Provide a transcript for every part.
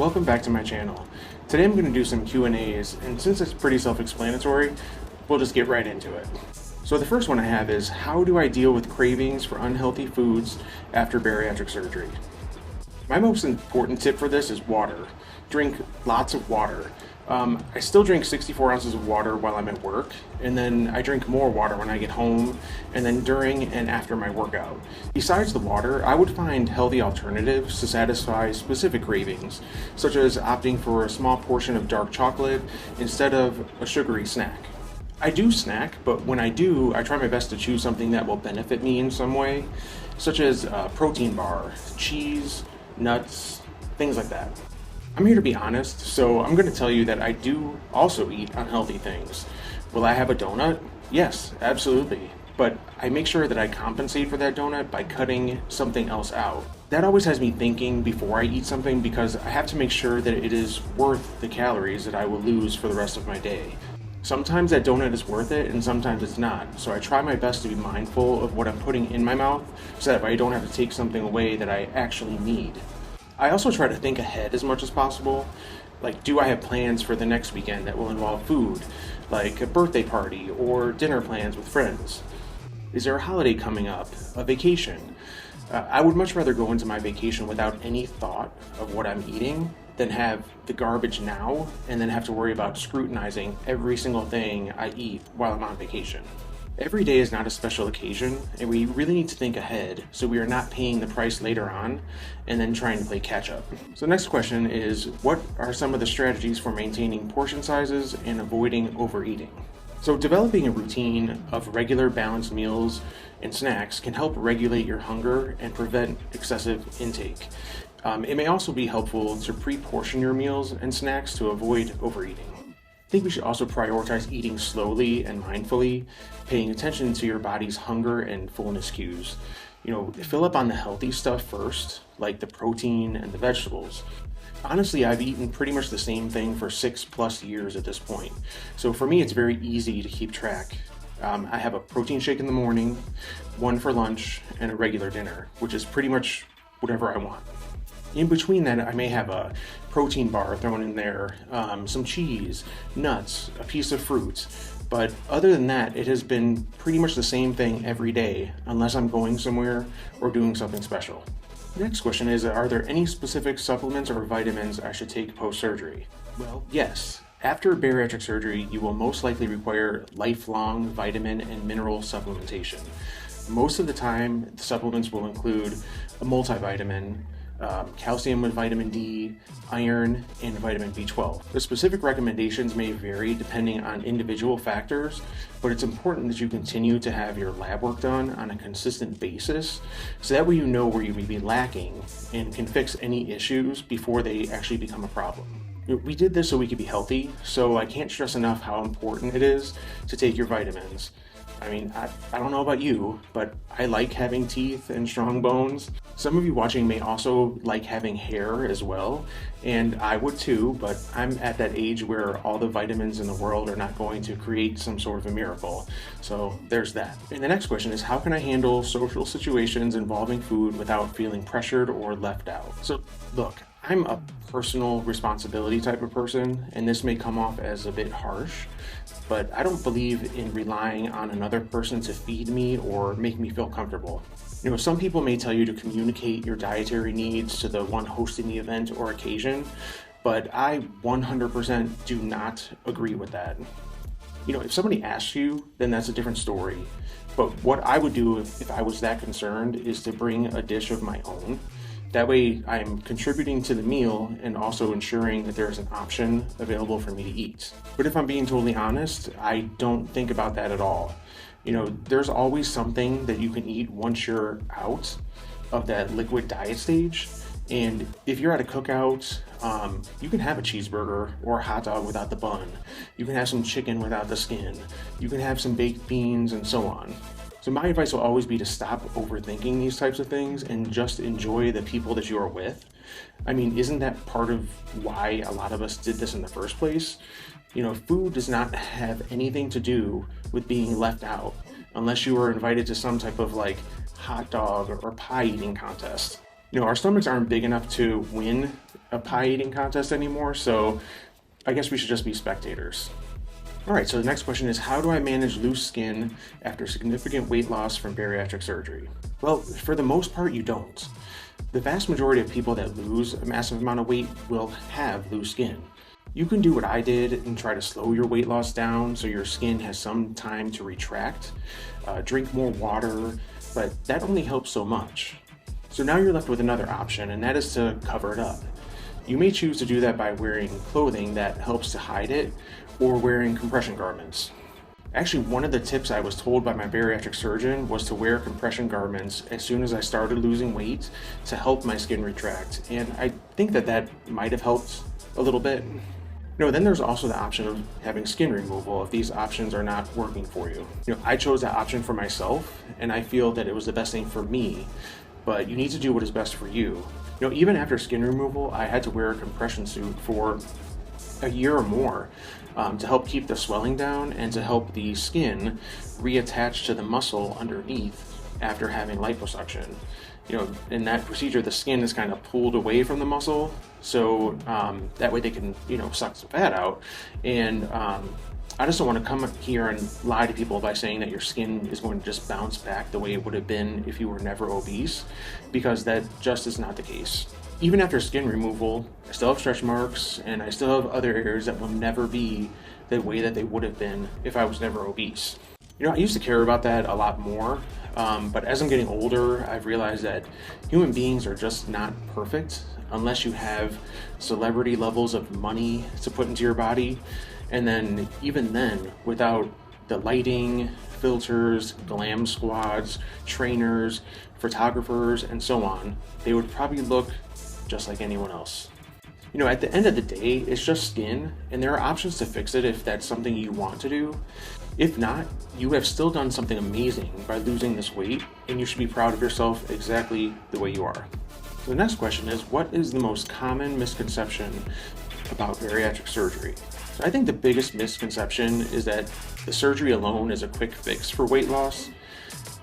Welcome back to my channel. Today I'm going to do some Q&As, and since it's pretty self-explanatory, we'll just get right into it. So the first one I have is, how do I deal with cravings for unhealthy foods after bariatric surgery? My most important tip for this is water. Drink lots of water. I still drink 64 ounces of water while I'm at work, and then I drink more water when I get home, and then during and after my workout. Besides the water, I would find healthy alternatives to satisfy specific cravings, such as opting for a small portion of dark chocolate instead of a sugary snack. I do snack, but when I do, I try my best to choose something that will benefit me in some way, such as a protein bar, cheese, nuts, things like that. I'm here to be honest, so I'm going to tell you that I do also eat unhealthy things. Will I have a donut? Yes, absolutely. But I make sure that I compensate for that donut by cutting something else out. That always has me thinking before I eat something because I have to make sure that it is worth the calories that I will lose for the rest of my day. Sometimes that donut is worth it and sometimes it's not, so I try my best to be mindful of what I'm putting in my mouth so that I don't have to take something away that I actually need. I also try to think ahead as much as possible. Like, do I have plans for the next weekend that will involve food, like a birthday party or dinner plans with friends? Is there a holiday coming up, a vacation? I would much rather go into my vacation without any thought of what I'm eating than have the garbage now and then have to worry about scrutinizing every single thing I eat while I'm on vacation. Every day is not a special occasion, and we really need to think ahead so we are not paying the price later on and then trying to play catch up. So next question is, what are some of the strategies for maintaining portion sizes and avoiding overeating? So developing a routine of regular balanced meals and snacks can help regulate your hunger and prevent excessive intake. It may also be helpful to pre-portion your meals and snacks to avoid overeating. I think we should also prioritize eating slowly and mindfully, paying attention to your body's hunger and fullness cues. Fill up on the healthy stuff first, like the protein and the vegetables. Honestly, I've eaten pretty much the same thing for 6+ years at this point. So for me, it's very easy to keep track. I have a protein shake in the morning, one for lunch, and a regular dinner, which is pretty much whatever I want. In between that, I may have a protein bar thrown in there, some cheese, nuts, a piece of fruit. But other than that, it has been pretty much the same thing every day, unless I'm going somewhere or doing something special. The next question is, are there any specific supplements or vitamins I should take post-surgery? Well, yes. After bariatric surgery, you will most likely require lifelong vitamin and mineral supplementation. Most of the time, the supplements will include a multivitamin, calcium with vitamin D, iron, and vitamin B12. The specific recommendations may vary depending on individual factors, but it's important that you continue to have your lab work done on a consistent basis, so that way you know where you may be lacking and can fix any issues before they actually become a problem. We did this so we could be healthy, so I can't stress enough how important it is to take your vitamins. I don't know about you, but I like having teeth and strong bones. Some of you watching may also like having hair as well, and I would too, but I'm at that age where all the vitamins in the world are not going to create some sort of a miracle. So there's that. And the next question is, how can I handle social situations involving food without feeling pressured or left out? So look, I'm a personal responsibility type of person, and this may come off as a bit harsh, but I don't believe in relying on another person to feed me or make me feel comfortable. Some people may tell you to communicate your dietary needs to the one hosting the event or occasion, but I 100% do not agree with that. If somebody asks you, then that's a different story. But what I would do if I was that concerned is to bring a dish of my own. That way I'm contributing to the meal and also ensuring that there's an option available for me to eat. But if I'm being totally honest, I don't think about that at all. There's always something that you can eat once you're out of that liquid diet stage. And if you're at a cookout, you can have a cheeseburger or a hot dog without the bun. You can have some chicken without the skin. You can have some baked beans and so on. So my advice will always be to stop overthinking these types of things and just enjoy the people that you are with. Isn't that part of why a lot of us did this in the first place? Food does not have anything to do with being left out unless you were invited to some type of hot dog or pie eating contest. Our stomachs aren't big enough to win a pie eating contest anymore, so I guess we should just be spectators. All right, so the next question is, how do I manage loose skin after significant weight loss from bariatric surgery? Well, for the most part, you don't. The vast majority of people that lose a massive amount of weight will have loose skin. You can do what I did and try to slow your weight loss down so your skin has some time to retract, drink more water, but that only helps so much. So now you're left with another option, and that is to cover it up. You may choose to do that by wearing clothing that helps to hide it, or wearing compression garments. Actually, one of the tips I was told by my bariatric surgeon was to wear compression garments as soon as I started losing weight to help my skin retract, and I think that might have helped a little bit. Then there's also the option of having skin removal if these options are not working for you. I chose that option for myself, and I feel that it was the best thing for me, but you need to do what is best for you. Even after skin removal, I had to wear a compression suit for a year or more to help keep the swelling down and to help the skin reattach to the muscle underneath after having liposuction. In that procedure, the skin is kind of pulled away from the muscle, so that way they can, suck the fat out. And I just don't want to come here and lie to people by saying that your skin is going to just bounce back the way it would have been if you were never obese, because that just is not the case. Even after skin removal, I still have stretch marks, and I still have other areas that will never be the way that they would have been if I was never obese. I used to care about that a lot more, but as I'm getting older, I've realized that human beings are just not perfect unless you have celebrity levels of money to put into your body. And then, even then, without the lighting, filters, glam squads, trainers, photographers, and so on, they would probably look just like anyone else. At the end of the day, it's just skin, and there are options to fix it if that's something you want to do. If not, you have still done something amazing by losing this weight, and you should be proud of yourself exactly the way you are. So the next question is, what is the most common misconception about bariatric surgery? So I think the biggest misconception is that the surgery alone is a quick fix for weight loss.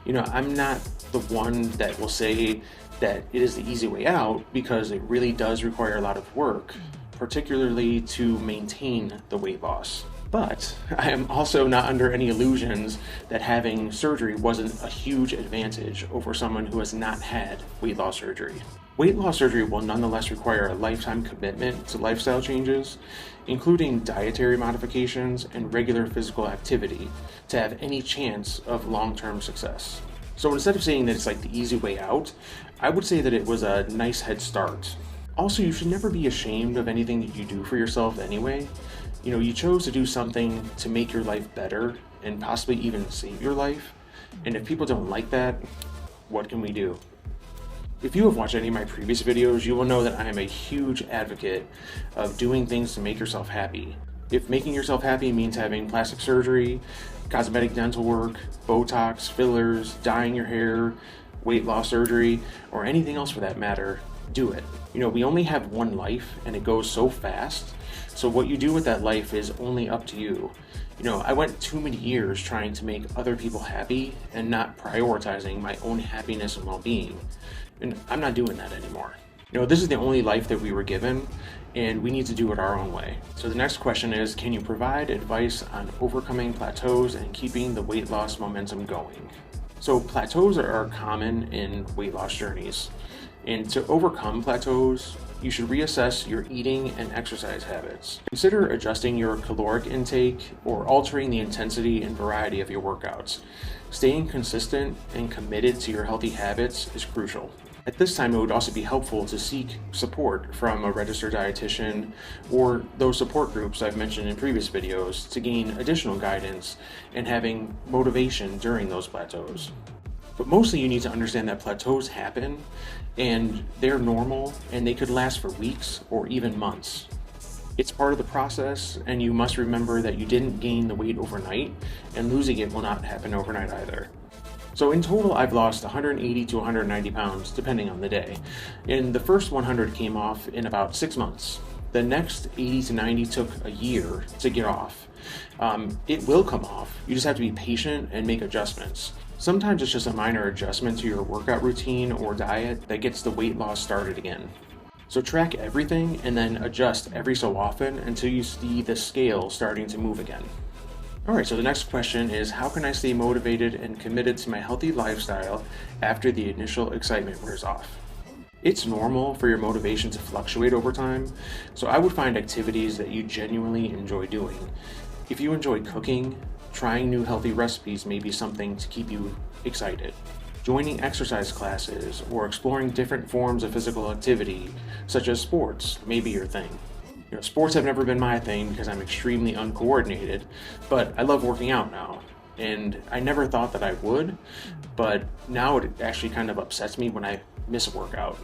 I'm not the one that will say that it is the easy way out, because it really does require a lot of work, particularly to maintain the weight loss. But I am also not under any illusions that having surgery wasn't a huge advantage over someone who has not had weight loss surgery. Weight loss surgery will nonetheless require a lifetime commitment to lifestyle changes, including dietary modifications and regular physical activity, to have any chance of long-term success. So instead of saying that it's like the easy way out, I would say that it was a nice head start. Also, you should never be ashamed of anything that you do for yourself anyway. You chose to do something to make your life better and possibly even save your life. And if people don't like that, what can we do? If you have watched any of my previous videos, you will know that I am a huge advocate of doing things to make yourself happy. If making yourself happy means having plastic surgery, cosmetic dental work, Botox, fillers, dyeing your hair, weight loss surgery, or anything else for that matter, do it. We only have one life, and it goes so fast. So what you do with that life is only up to you. I went too many years trying to make other people happy and not prioritizing my own happiness and well-being. And I'm not doing that anymore. This is the only life that we were given, and we need to do it our own way. So the next question is, can you provide advice on overcoming plateaus and keeping the weight loss momentum going? So plateaus are common in weight loss journeys. And to overcome plateaus, you should reassess your eating and exercise habits. Consider adjusting your caloric intake or altering the intensity and variety of your workouts. Staying consistent and committed to your healthy habits is crucial. At this time, it would also be helpful to seek support from a registered dietitian or those support groups I've mentioned in previous videos to gain additional guidance and having motivation during those plateaus. But mostly you need to understand that plateaus happen and they're normal, and they could last for weeks or even months. It's part of the process, and you must remember that you didn't gain the weight overnight, and losing it will not happen overnight either. So in total, I've lost 180 to 190 pounds, depending on the day. And the first 100 came off in about 6 months. The next 80 to 90 took a year to get off. It will come off. You just have to be patient and make adjustments. Sometimes it's just a minor adjustment to your workout routine or diet that gets the weight loss started again. So track everything and then adjust every so often until you see the scale starting to move again. Alright, so the next question is, how can I stay motivated and committed to my healthy lifestyle after the initial excitement wears off? It's normal for your motivation to fluctuate over time, so I would find activities that you genuinely enjoy doing. If you enjoy cooking, trying new healthy recipes may be something to keep you excited. Joining exercise classes or exploring different forms of physical activity, such as sports, may be your thing. Sports have never been my thing because I'm extremely uncoordinated, but I love working out now. And I never thought that I would, but now it actually kind of upsets me when I miss a workout.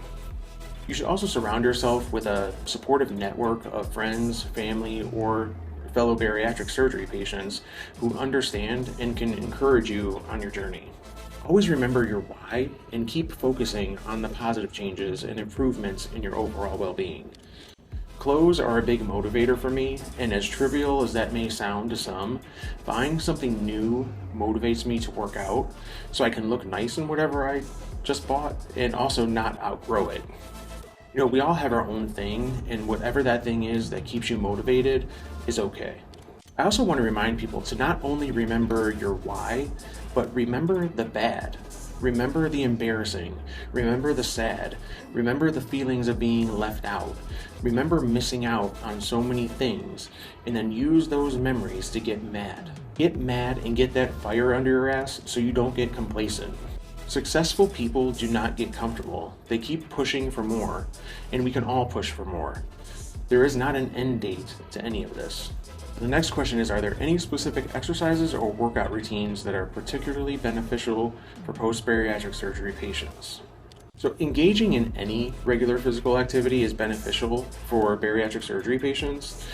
You should also surround yourself with a supportive network of friends, family, or fellow bariatric surgery patients who understand and can encourage you on your journey. Always remember your why and keep focusing on the positive changes and improvements in your overall well-being. Clothes are a big motivator for me, and as trivial as that may sound to some, buying something new motivates me to work out so I can look nice in whatever I just bought and also not outgrow it. We all have our own thing, and whatever that thing is that keeps you motivated is okay. I also want to remind people to not only remember your why, but remember the bad. Remember the embarrassing. Remember the sad. Remember the feelings of being left out. Remember missing out on so many things, and then use those memories to get mad. Get mad and get that fire under your ass so you don't get complacent. Successful people do not get comfortable. They keep pushing for more, and we can all push for more. There is not an end date to any of this. The next question is, are there any specific exercises or workout routines that are particularly beneficial for post-bariatric surgery patients? So engaging in any regular physical activity is beneficial for bariatric surgery patients,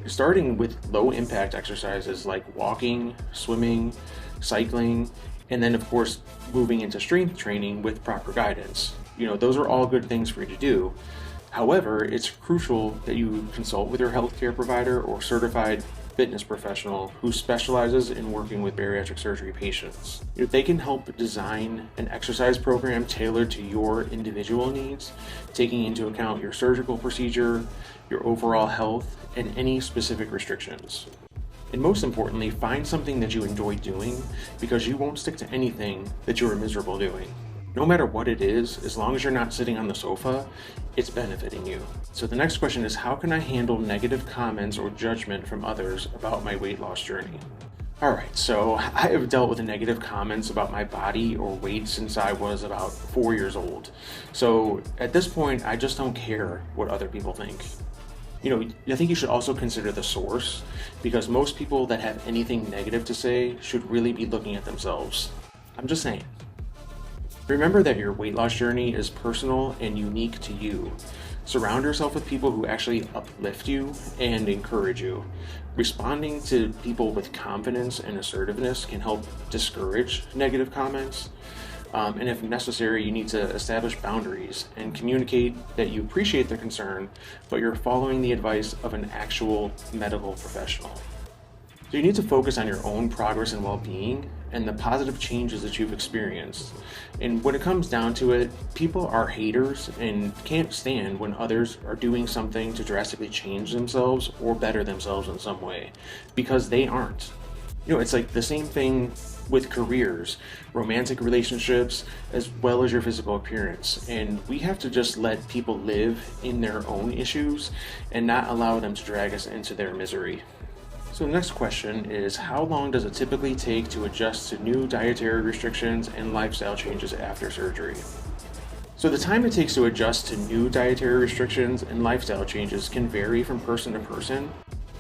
starting with low-impact exercises like walking, swimming, cycling, and then of course moving into strength training with proper guidance. Those are all good things for you to do. However, it's crucial that you consult with your healthcare provider or certified fitness professional who specializes in working with bariatric surgery patients. They can help design an exercise program tailored to your individual needs, taking into account your surgical procedure, your overall health, and any specific restrictions. And most importantly, find something that you enjoy doing, because you won't stick to anything that you are miserable doing. No matter what it is, as long as you're not sitting on the sofa, it's benefiting you. So the next question is, how can I handle negative comments or judgment from others about my weight loss journey? Alright, so I have dealt with negative comments about my body or weight since I was about 4 years old. So at this point, I just don't care what other people think. I think you should also consider the source, because most people that have anything negative to say should really be looking at themselves. I'm just saying. Remember that your weight loss journey is personal and unique to you. Surround yourself with people who actually uplift you and encourage you. Responding to people with confidence and assertiveness can help discourage negative comments. And if necessary, you need to establish boundaries and communicate that you appreciate their concern, but you're following the advice of an actual medical professional. So you need to focus on your own progress and well-being and the positive changes that you've experienced. And when it comes down to it, people are haters and can't stand when others are doing something to drastically change themselves or better themselves in some way, because they aren't. It's like the same thing with careers, romantic relationships, as well as your physical appearance. And we have to just let people live in their own issues and not allow them to drag us into their misery. So the next question is, how long does it typically take to adjust to new dietary restrictions and lifestyle changes after surgery? So the time it takes to adjust to new dietary restrictions and lifestyle changes can vary from person to person.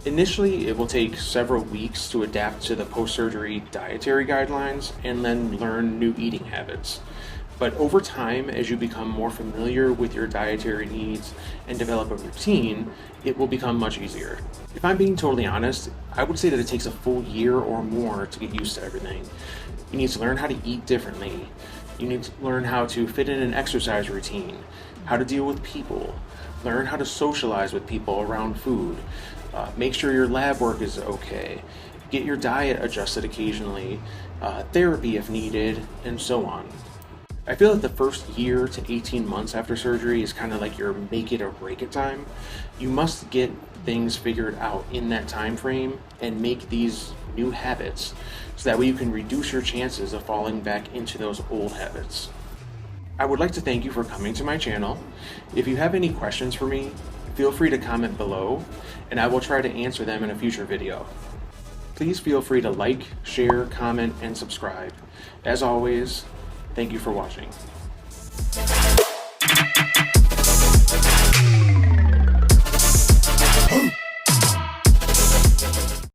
Initially, it will take several weeks to adapt to the post-surgery dietary guidelines and then learn new eating habits. But over time, as you become more familiar with your dietary needs and develop a routine, it will become much easier. If I'm being totally honest, I would say that it takes a full year or more to get used to everything. You need to learn how to eat differently. You need to learn how to fit in an exercise routine, how to deal with people, learn how to socialize with people around food, make sure your lab work is okay, get your diet adjusted occasionally, therapy if needed, and so on. I feel that the first year to 18 months after surgery is kind of like your make it or break it time. You must get things figured out in that time frame and make these new habits so that way you can reduce your chances of falling back into those old habits. I would like to thank you for coming to my channel. If you have any questions for me, feel free to comment below and I will try to answer them in a future video. Please feel free to like, share, comment, and subscribe. As always, thank you for watching.